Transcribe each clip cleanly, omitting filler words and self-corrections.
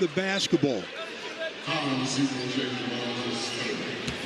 the basketball.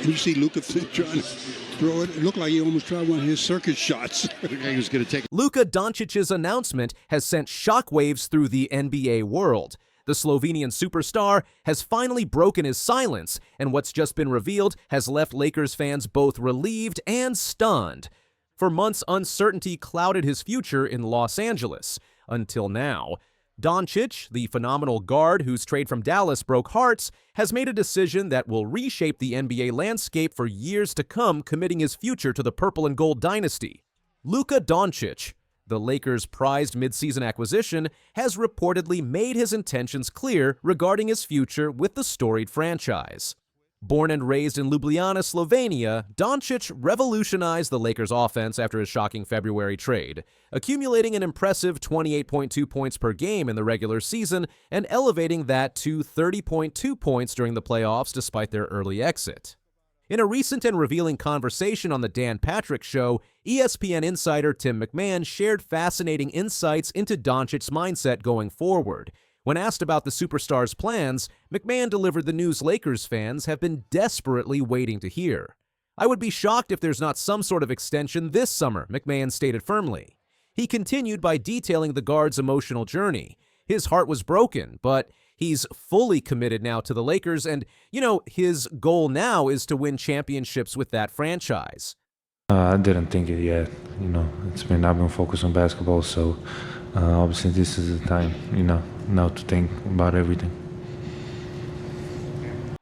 You see Luka trying to throw it. It looked like he almost tried one of his circus shots. He was going to take. Luka Doncic's announcement has sent shockwaves through the NBA world. The Slovenian superstar has finally broken his silence, and what's just been revealed has left Lakers fans both relieved and stunned. For months, uncertainty clouded his future in Los Angeles. Until now, Doncic, the phenomenal guard whose trade from Dallas broke hearts, has made a decision that will reshape the NBA landscape for years to come, committing his future to the purple and gold dynasty. Luka Dončić, the Lakers' prized midseason acquisition, has reportedly made his intentions clear regarding his future with the storied franchise. Born and raised in Ljubljana, Slovenia, Doncic revolutionized the Lakers' offense after his shocking February trade, accumulating an impressive 28.2 points per game in the regular season and elevating that to 30.2 points during the playoffs despite their early exit. In a recent and revealing conversation on The Dan Patrick Show, ESPN insider Tim MacMahon shared fascinating insights into Doncic's mindset going forward. When asked about the superstar's plans, MacMahon delivered the news Lakers fans have been desperately waiting to hear. "I would be shocked if there's not some sort of extension this summer," MacMahon stated firmly. He continued by detailing the guard's emotional journey. His heart was broken, but he's fully committed now to the Lakers, and, his goal now is to win championships with that franchise. I didn't think it yet. I've been focused on basketball, so obviously this is the time, now to think about everything.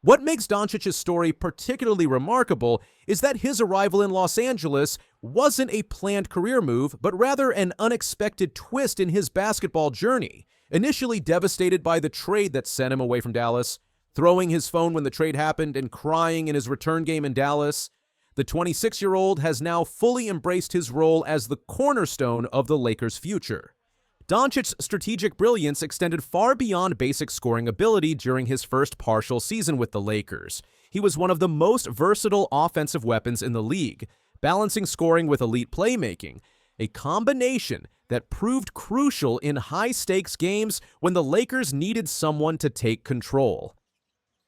What makes Doncic's story particularly remarkable is that his arrival in Los Angeles wasn't a planned career move, but rather an unexpected twist in his basketball journey. Initially devastated by the trade that sent him away from Dallas, throwing his phone when the trade happened and crying in his return game in Dallas, the 26-year-old has now fully embraced his role as the cornerstone of the Lakers' future. Doncic's strategic brilliance extended far beyond basic scoring ability during his first partial season with the Lakers. He was one of the most versatile offensive weapons in the league, balancing scoring with elite playmaking, a combination that proved crucial in high-stakes games when the Lakers needed someone to take control.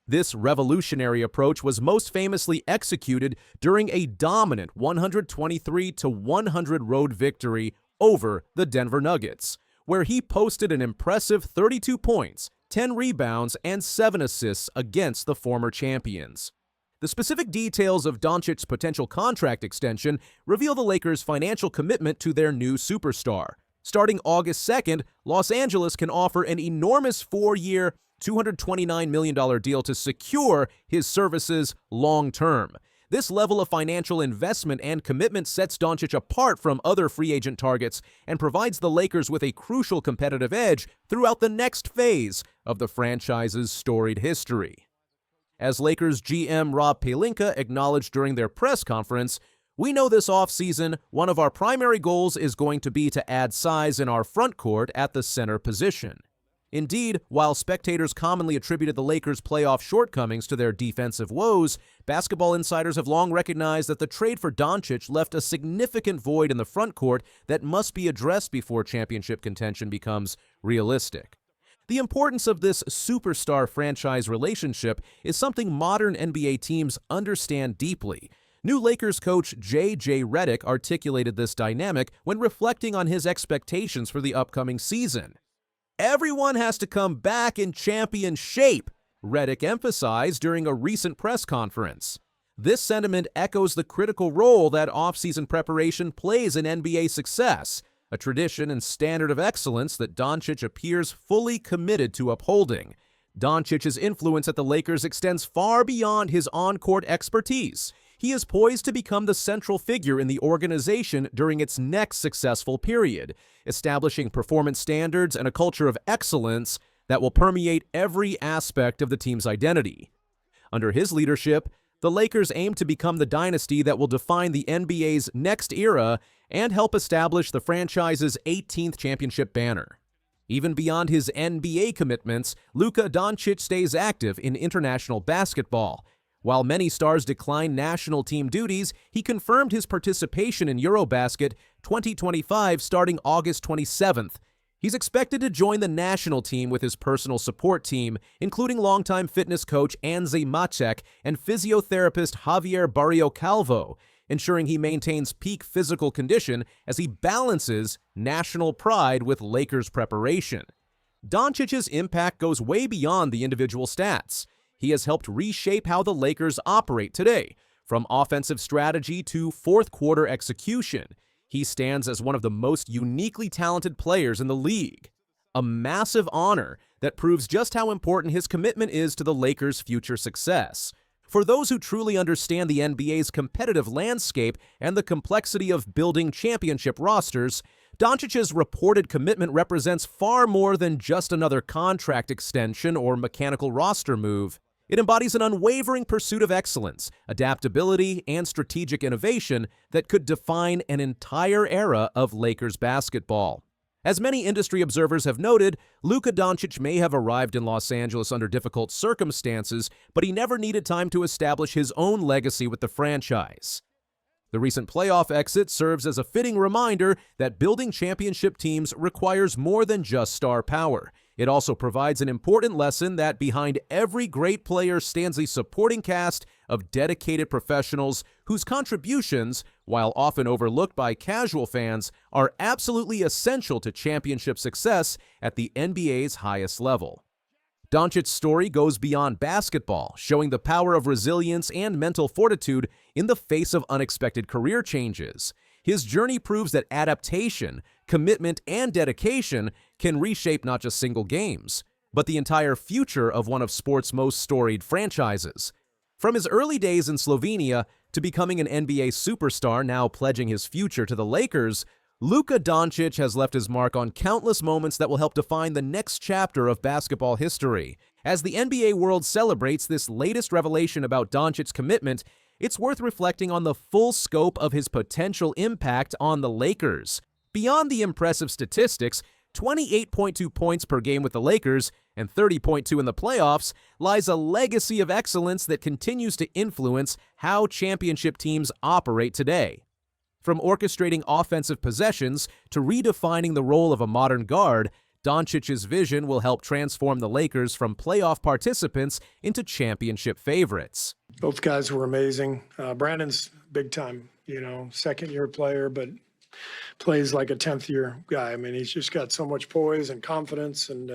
This revolutionary approach was most famously executed during a dominant 123-100 road victory over the Denver Nuggets, where he posted an impressive 32 points, 10 rebounds, and 7 assists against the former champions. The specific details of Doncic's potential contract extension reveal the Lakers' financial commitment to their new superstar. Starting August 2nd, Los Angeles can offer an enormous 4-year, $229 million deal to secure his services long-term. This level of financial investment and commitment sets Doncic apart from other free agent targets and provides the Lakers with a crucial competitive edge throughout the next phase of the franchise's storied history. As Lakers GM Rob Pelinka acknowledged during their press conference, "We know this offseason, one of our primary goals is going to be to add size in our front court at the center position." Indeed, while spectators commonly attributed the Lakers' playoff shortcomings to their defensive woes, basketball insiders have long recognized that the trade for Doncic left a significant void in the front court that must be addressed before championship contention becomes realistic. The importance of this superstar franchise relationship is something modern NBA teams understand deeply. New Lakers coach J.J. Redick articulated this dynamic when reflecting on his expectations for the upcoming season. "Everyone has to come back in champion shape," Redick emphasized during a recent press conference. This sentiment echoes the critical role that offseason preparation plays in NBA success, a tradition and standard of excellence that Doncic appears fully committed to upholding. Doncic's influence at the Lakers extends far beyond his on-court expertise. He is poised to become the central figure in the organization during its next successful period, establishing performance standards and a culture of excellence that will permeate every aspect of the team's identity. Under his leadership, the Lakers aim to become the dynasty that will define the NBA's next era and help establish the franchise's 18th championship banner. Even beyond his NBA commitments, Luka Dončić stays active in international basketball. While many stars decline national team duties, he confirmed his participation in Eurobasket 2025 starting August 27th. He's expected to join the national team with his personal support team, including longtime fitness coach Anze Machek and physiotherapist Javier Barrio Calvo, ensuring he maintains peak physical condition as he balances national pride with Lakers preparation. Doncic's impact goes way beyond the individual stats. He has helped reshape how the Lakers operate today, from offensive strategy to fourth-quarter execution. He stands as one of the most uniquely talented players in the league. A massive honor that proves just how important his commitment is to the Lakers' future success. For those who truly understand the NBA's competitive landscape and the complexity of building championship rosters, Doncic's reported commitment represents far more than just another contract extension or mechanical roster move. It embodies an unwavering pursuit of excellence, adaptability, and strategic innovation that could define an entire era of Lakers basketball. As many industry observers have noted, Luka Dončić may have arrived in Los Angeles under difficult circumstances, but he never needed time to establish his own legacy with the franchise. The recent playoff exit serves as a fitting reminder that building championship teams requires more than just star power. It also provides an important lesson that behind every great player stands a supporting cast of dedicated professionals whose contributions, while often overlooked by casual fans, are absolutely essential to championship success at the NBA's highest level. Doncic's story goes beyond basketball, showing the power of resilience and mental fortitude in the face of unexpected career changes. His journey proves that adaptation, commitment, and dedication can reshape not just single games, but the entire future of one of sport's most storied franchises. From his early days in Slovenia to becoming an NBA superstar now pledging his future to the Lakers, Luka Dončić has left his mark on countless moments that will help define the next chapter of basketball history. As the NBA world celebrates this latest revelation about Doncic's commitment, it's worth reflecting on the full scope of his potential impact on the Lakers. Beyond the impressive statistics, 28.2 points per game with the Lakers and 30.2 in the playoffs, lies a legacy of excellence that continues to influence how championship teams operate today. From orchestrating offensive possessions to redefining the role of a modern guard, Doncic's vision will help transform the Lakers from playoff participants into championship favorites. Both guys were amazing. Brandon's big time, second-year player, but plays like a 10th-year guy. I mean, he's just got so much poise and confidence. And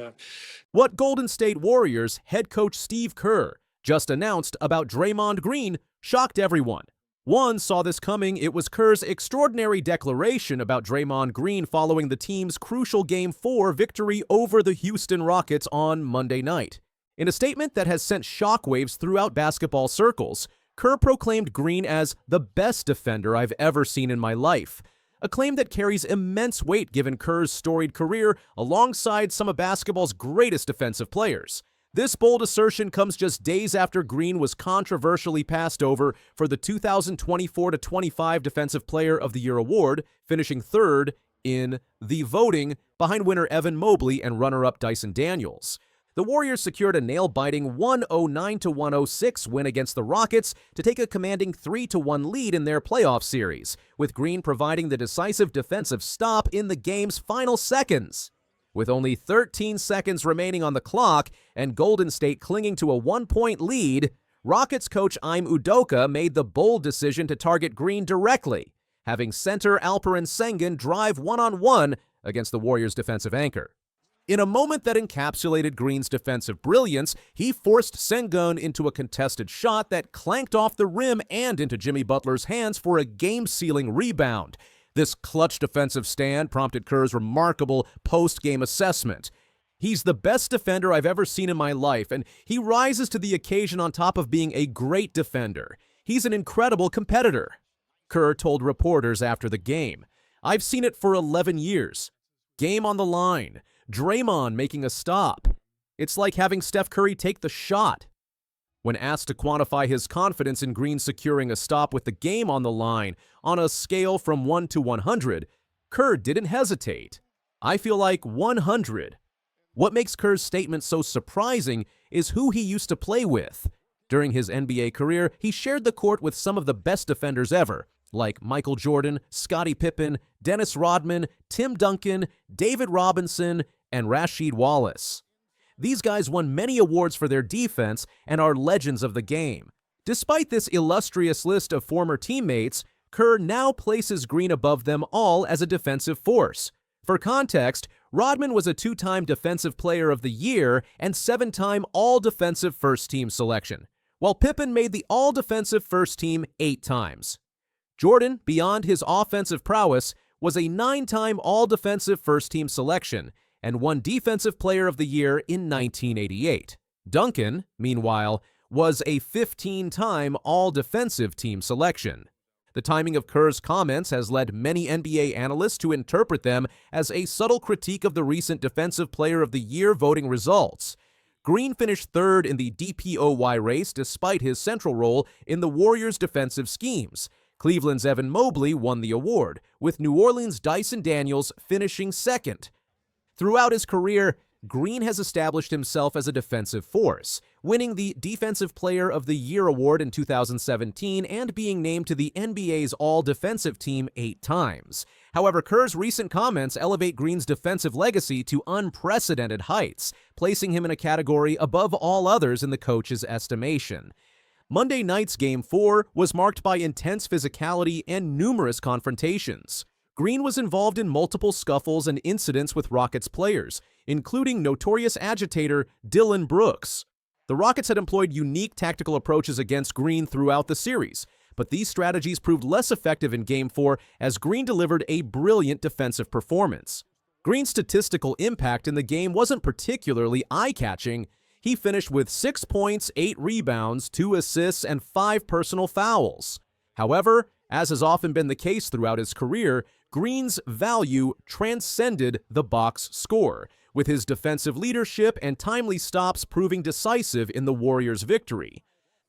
what Golden State Warriors head coach Steve Kerr just announced about Draymond Green shocked everyone. One saw this coming. It was Kerr's extraordinary declaration about Draymond Green following the team's crucial Game 4 victory over the Houston Rockets on Monday night. In a statement that has sent shockwaves throughout basketball circles, Kerr proclaimed Green as the best defender I've ever seen in my life, a claim that carries immense weight given Kerr's storied career alongside some of basketball's greatest defensive players. This bold assertion comes just days after Green was controversially passed over for the 2024-25 Defensive Player of the Year award, finishing third in the voting behind winner Evan Mobley and runner-up Dyson Daniels. The Warriors secured a nail-biting 109-106 win against the Rockets to take a commanding 3-1 lead in their playoff series, with Green providing the decisive defensive stop in the game's final seconds. With only 13 seconds remaining on the clock and Golden State clinging to a 1-point lead, Rockets coach Ime Udoka made the bold decision to target Green directly, having center Alperen Sengun drive one-on-one against the Warriors' defensive anchor. In a moment that encapsulated Green's defensive brilliance, he forced Sengun into a contested shot that clanked off the rim and into Jimmy Butler's hands for a game-sealing rebound. This clutch defensive stand prompted Kerr's remarkable post-game assessment. He's the best defender I've ever seen in my life, and he rises to the occasion on top of being a great defender. He's an incredible competitor. Kerr told reporters after the game, "I've seen it for 11 years. Game on the line. Draymond making a stop. It's like having Steph Curry take the shot." When asked to quantify his confidence in Green securing a stop with the game on the line on a scale from 1 to 100, Kerr didn't hesitate. "I feel like 100. What makes Kerr's statement so surprising is who he used to play with. During his NBA career, he shared the court with some of the best defenders ever, like Michael Jordan, Scottie Pippen, Dennis Rodman, Tim Duncan, David Robinson, and Rasheed Wallace. These guys won many awards for their defense and are legends of the game. Despite this illustrious list of former teammates, Kerr now places Green above them all as a defensive force. For context, Rodman was a 2-time Defensive Player of the Year and 7-time All-Defensive First Team selection, while Pippen made the All-Defensive First Team 8 times. Jordan, beyond his offensive prowess, was a 9-time All-Defensive First Team selection and won Defensive Player of the Year in 1988. Duncan, meanwhile, was a 15-time All-Defensive Team selection. The timing of Kerr's comments has led many NBA analysts to interpret them as a subtle critique of the recent Defensive Player of the Year voting results. Green finished third in the DPOY race despite his central role in the Warriors' defensive schemes. Cleveland's Evan Mobley won the award, with New Orleans' Dyson Daniels finishing second. Throughout his career, Green has established himself as a defensive force, winning the Defensive Player of the Year award in 2017 and being named to the NBA's All-Defensive Team 8 times. However, Kerr's recent comments elevate Green's defensive legacy to unprecedented heights, placing him in a category above all others in the coach's estimation. Monday night's Game 4 was marked by intense physicality and numerous confrontations. Green was involved in multiple scuffles and incidents with Rockets players, including notorious agitator Dylan Brooks. The Rockets had employed unique tactical approaches against Green throughout the series, but these strategies proved less effective in Game 4 as Green delivered a brilliant defensive performance. Green's statistical impact in the game wasn't particularly eye-catching. He finished with 6 points, 8 rebounds, 2 assists, and 5 personal fouls. However, as has often been the case throughout his career, Green's value transcended the box score, with his defensive leadership and timely stops proving decisive in the Warriors' victory.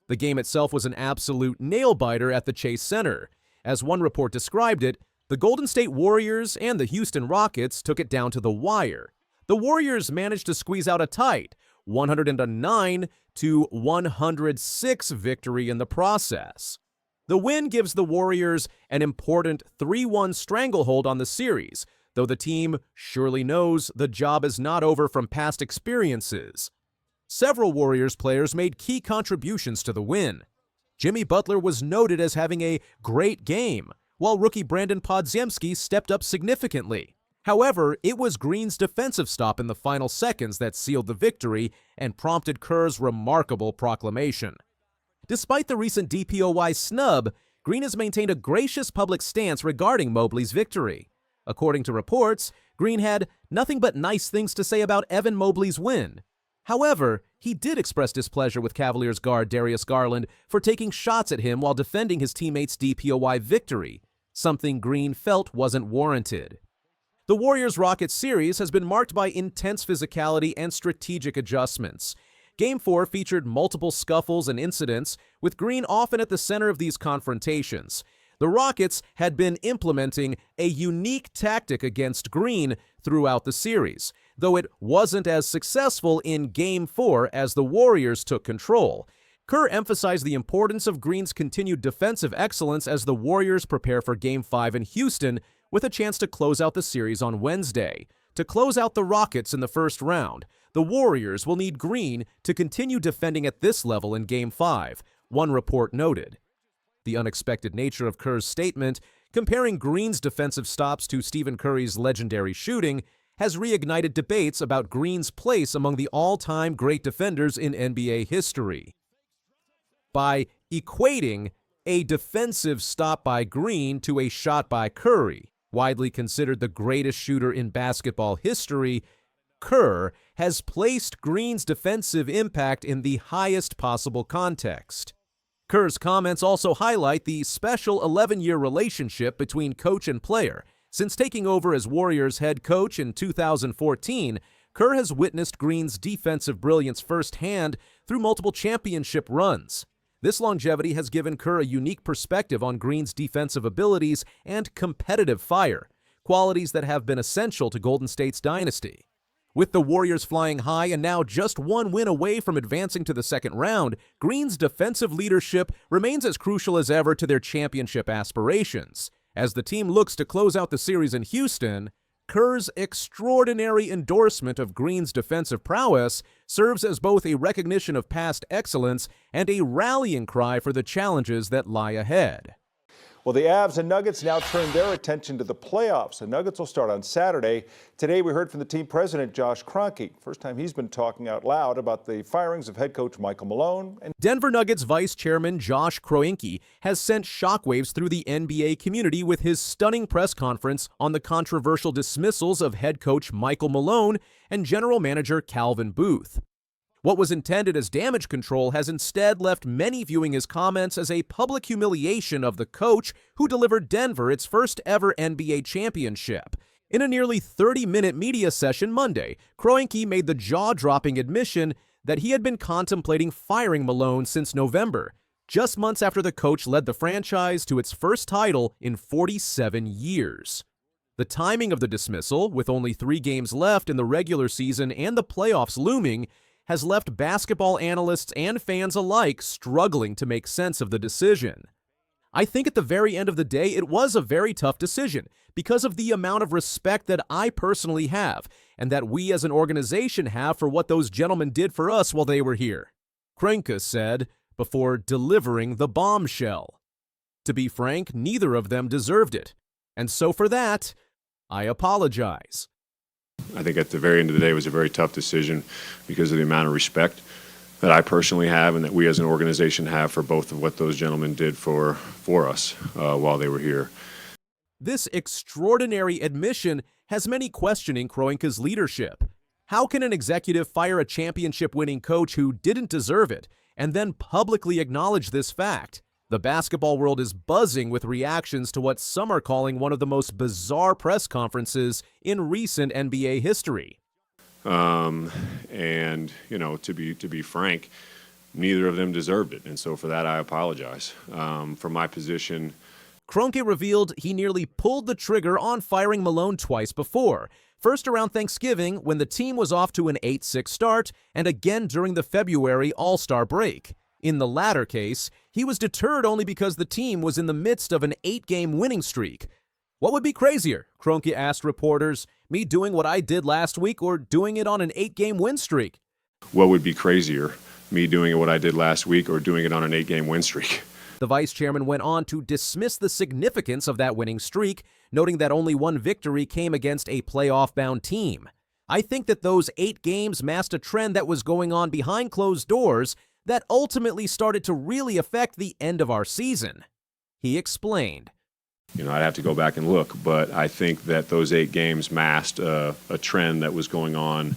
The game itself was an absolute nail-biter at the Chase Center. As one report described it, the Golden State Warriors and the Houston Rockets took it down to the wire. The Warriors managed to squeeze out a tight 109-106 victory in the process. The win gives the Warriors an important 3-1 stranglehold on the series, though the team surely knows the job is not over from past experiences. Several Warriors players made key contributions to the win. Jimmy Butler was noted as having a great game, while rookie Brandon Podziemski stepped up significantly. However, it was Green's defensive stop in the final seconds that sealed the victory and prompted Kerr's remarkable proclamation. Despite the recent DPOY snub, Green has maintained a gracious public stance regarding Mobley's victory. According to reports, Green had nothing but nice things to say about Evan Mobley's win. However, he did express displeasure with Cavaliers guard Darius Garland for taking shots at him while defending his teammates' DPOY victory, something Green felt wasn't warranted. The Warriors-Rockets series has been marked by intense physicality and strategic adjustments. Game 4 featured multiple scuffles and incidents, with Green often at the center of these confrontations. The Rockets had been implementing a unique tactic against Green throughout the series, though it wasn't as successful in Game 4 as the Warriors took control. Kerr emphasized the importance of Green's continued defensive excellence as the Warriors prepare for Game 5 in Houston, with a chance to close out the series on Wednesday. To close out the Rockets in the first round, the Warriors will need Green to continue defending at this level in Game 5, one report noted. The unexpected nature of Kerr's statement, comparing Green's defensive stops to Stephen Curry's legendary shooting, has reignited debates about Green's place among the all-time great defenders in NBA history. By equating a defensive stop by Green to a shot by Curry, widely considered the greatest shooter in basketball history, Kerr has placed Green's defensive impact in the highest possible context. Kerr's comments also highlight the special 11-year relationship between coach and player. Since taking over as Warriors head coach in 2014, Kerr has witnessed Green's defensive brilliance firsthand through multiple championship runs. This longevity has given Kerr a unique perspective on Green's defensive abilities and competitive fire, qualities that have been essential to Golden State's dynasty. With the Warriors flying high and now just one win away from advancing to the second round, Green's defensive leadership remains as crucial as ever to their championship aspirations. As the team looks to close out the series in Houston, Kerr's extraordinary endorsement of Green's defensive prowess serves as both a recognition of past excellence and a rallying cry for the challenges that lie ahead. Well, the Avs and Nuggets now turn their attention to the playoffs. The Nuggets will start on Saturday. Today, we heard from the team president, Josh Kroenke. First time he's been talking out loud about the firings of head coach Michael Malone. And Denver Nuggets vice chairman Josh Kroenke has sent shockwaves through the NBA community with his stunning press conference on the controversial dismissals of head coach Michael Malone and general manager Calvin Booth. What was intended as damage control has instead left many viewing his comments as a public humiliation of the coach who delivered Denver its first ever NBA championship. In a nearly 30-minute media session Monday, Kroenke made the jaw-dropping admission that he had been contemplating firing Malone since November, just months after the coach led the franchise to its first title in 47 years. The timing of the dismissal, with only 3 games left in the regular season and the playoffs looming, has left basketball analysts and fans alike struggling to make sense of the decision. I think at the very end of the day, it was a very tough decision because of the amount of respect that I personally have and that we as an organization have for what those gentlemen did for us while they were here, Kroenke said before delivering the bombshell. To be frank, neither of them deserved it, and so for that, I apologize. I think at the very end of the day, it was a very tough decision because of the amount of respect that I personally have and that we as an organization have for both of what those gentlemen did for us while they were here. This extraordinary admission has many questioning Kroenke's leadership. How can an executive fire a championship-winning coach who didn't deserve it and then publicly acknowledge this fact? The basketball world is buzzing with reactions to what some are calling one of the most bizarre press conferences in recent NBA history. And, you know, to be frank, neither of them deserved it. And so for that, I apologize. For my position, Kroenke revealed he nearly pulled the trigger on firing Malone twice before. First around Thanksgiving when the team was off to an 8-6 start, and again during the February All-Star break. In the latter case, he was deterred only because the team was in the midst of an 8-game winning streak. What would be crazier, Kroenke asked reporters, me doing what I did last week or doing it on an 8-game win streak? what would be crazier, me doing what I did last week or doing it on an 8-game win streak? The vice chairman went on to dismiss the significance of that winning streak, noting that only one victory came against a playoff-bound team. I think that those 8 games masked a trend that was going on behind closed doors that ultimately started to really affect the end of our season. He explained. You know, I'd have to go back and look, but I think that those 8 games masked a trend that was going on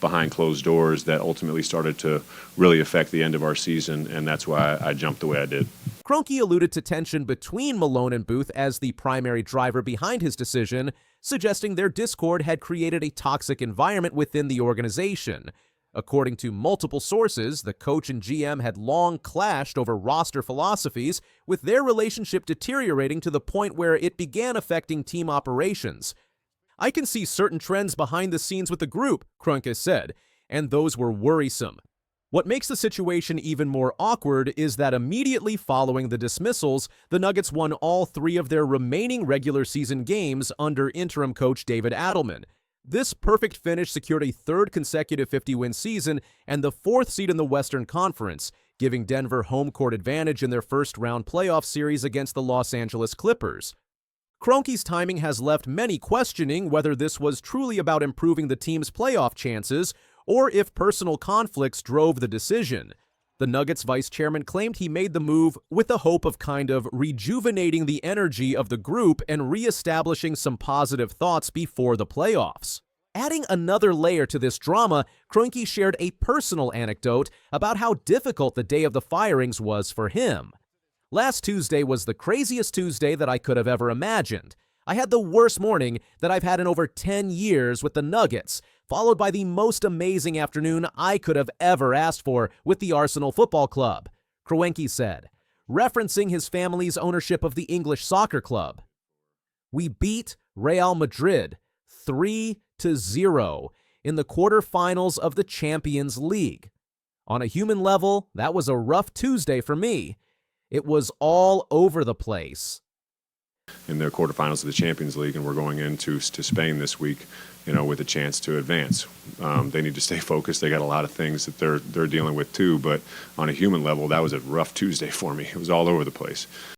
behind closed doors that ultimately started to really affect the end of our season, and that's why I jumped the way I did. Kroenke alluded to tension between Malone and Booth as the primary driver behind his decision, suggesting their discord had created a toxic environment within the organization. According to multiple sources, the coach and GM had long clashed over roster philosophies, with their relationship deteriorating to the point where it began affecting team operations. I can see certain trends behind the scenes with the group, Kroenke said, and those were worrisome. What makes the situation even more awkward is that immediately following the dismissals, the Nuggets won all 3 of their remaining regular season games under interim coach David Adelman. This perfect finish secured a 3rd consecutive 50-win season and the 4th seed in the Western Conference, giving Denver home court advantage in their first-round playoff series against the Los Angeles Clippers. Kroenke's timing has left many questioning whether this was truly about improving the team's playoff chances or if personal conflicts drove the decision. The Nuggets vice chairman claimed he made the move with the hope of kind of rejuvenating the energy of the group and reestablishing some positive thoughts before the playoffs. Adding another layer to this drama, Kroenke shared a personal anecdote about how difficult the day of the firings was for him. Last Tuesday was the craziest Tuesday that I could have ever imagined. I had the worst morning that I've had in over 10 years with the Nuggets, followed by the most amazing afternoon I could have ever asked for with the Arsenal Football Club, Kroenke said, referencing his family's ownership of the English soccer club. We beat Real Madrid 3-0 in the quarterfinals of the Champions League. On a human level, that was a rough Tuesday for me. It was all over the place. In their quarterfinals of the Champions League, and we're going into Spain this week, with a chance to advance. They need to stay focused. They got a lot of things that they're dealing with too, but on a human level, that was a rough Tuesday for me. It was all over the place.